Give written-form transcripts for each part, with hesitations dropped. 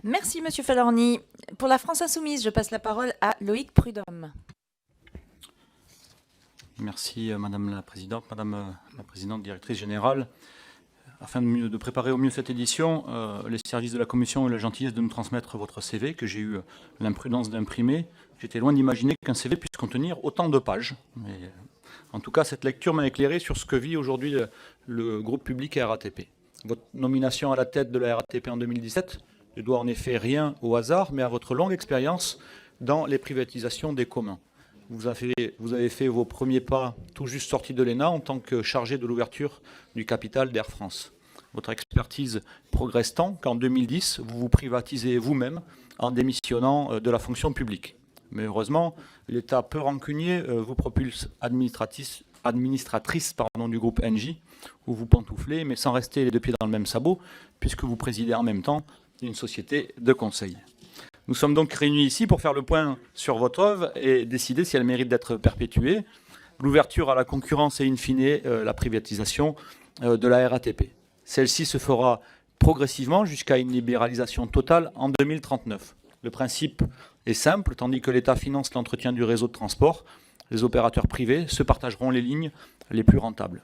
Merci, Monsieur Falorni. Pour la France Insoumise, je passe la parole à Loïc Prudhomme. Merci Madame la Présidente, Madame la Présidente directrice générale. Afin de préparer au mieux cette édition, les services de la Commission ont eu la gentillesse de nous transmettre votre CV que j'ai eu l'imprudence d'imprimer. J'étais loin d'imaginer qu'un CV puisse contenir autant de pages. Mais, en tout cas, cette lecture m'a éclairé sur ce que vit aujourd'hui le groupe public RATP. Votre nomination à la tête de la RATP en 2017 ne doit en effet rien au hasard, mais à votre longue expérience dans les privatisations des communs. Vous avez fait vos premiers pas tout juste sortis de l'ENA en tant que chargé de l'ouverture du capital d'Air France. Votre expertise progresse tant qu'en 2010, vous vous privatisez vous-même en démissionnant de la fonction publique. Mais heureusement, l'État peu rancunier vous propulse administratrice du groupe Engie, où vous pantouflez, mais sans rester les deux pieds dans le même sabot, puisque vous présidez en même temps une société de conseil. Nous sommes donc réunis ici pour faire le point sur votre œuvre et décider si elle mérite d'être perpétuée, l'ouverture à la concurrence et in fine la privatisation de la RATP. Celle-ci se fera progressivement jusqu'à une libéralisation totale en 2039. Le principe est simple, tandis que l'État finance l'entretien du réseau de transport, les opérateurs privés se partageront les lignes les plus rentables.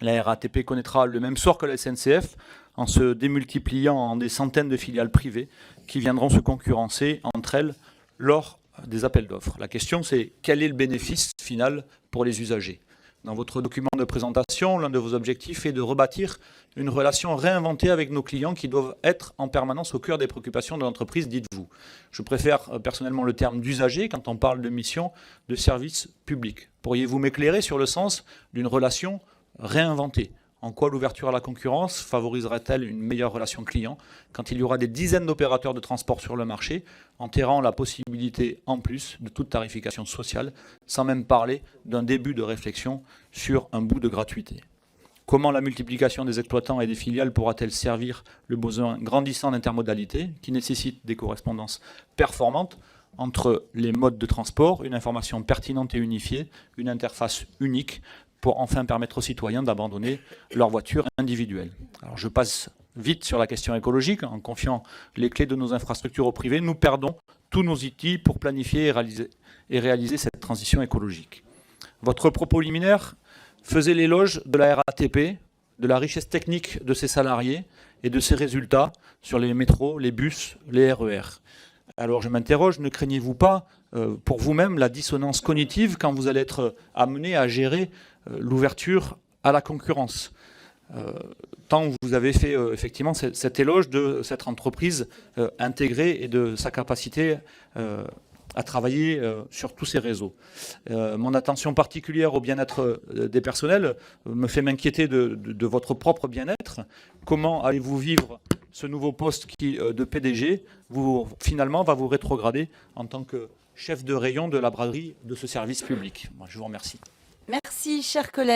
La RATP connaîtra le même sort que la SNCF en se démultipliant en des centaines de filiales privées qui viendront se concurrencer entre elles lors des appels d'offres. La question, c'est quel est le bénéfice final pour les usagers? Dans votre document de présentation, l'un de vos objectifs est de rebâtir une relation réinventée avec nos clients qui doivent être en permanence au cœur des préoccupations de l'entreprise, dites-vous. Je préfère personnellement le terme d'usager quand on parle de mission de service public. Pourriez-vous m'éclairer sur le sens d'une relation réinventée? En quoi l'ouverture à la concurrence favoriserait-elle une meilleure relation client quand il y aura des dizaines d'opérateurs de transport sur le marché, enterrant la possibilité en plus de toute tarification sociale, sans même parler d'un début de réflexion sur un bout de gratuité? Comment la multiplication des exploitants et des filiales pourra-t-elle servir le besoin grandissant d'intermodalité qui nécessite des correspondances performantes entre les modes de transport, une information pertinente et unifiée, une interface unique, pour enfin permettre aux citoyens d'abandonner leur voiture individuelle. Alors je passe vite sur la question écologique. En confiant les clés de nos infrastructures au privé, nous perdons tous nos outils pour planifier et réaliser cette transition écologique. Votre propos liminaire faisait l'éloge de la RATP, de la richesse technique de ses salariés et de ses résultats sur les métros, les bus, les RER. Alors je m'interroge, ne craignez-vous pas pour vous-même la dissonance cognitive quand vous allez être amené à gérer l'ouverture à la concurrence? Tant vous avez fait effectivement cet éloge de cette entreprise intégrée et de sa capacité à travailler sur tous ces réseaux. Mon attention particulière au bien-être des personnels me fait m'inquiéter de votre propre bien-être. Comment allez-vous vivre ce nouveau poste qui, de PDG, finalement va vous rétrograder en tant que chef de rayon de la braderie de ce service public? Moi, je vous remercie. Merci, chers collègues.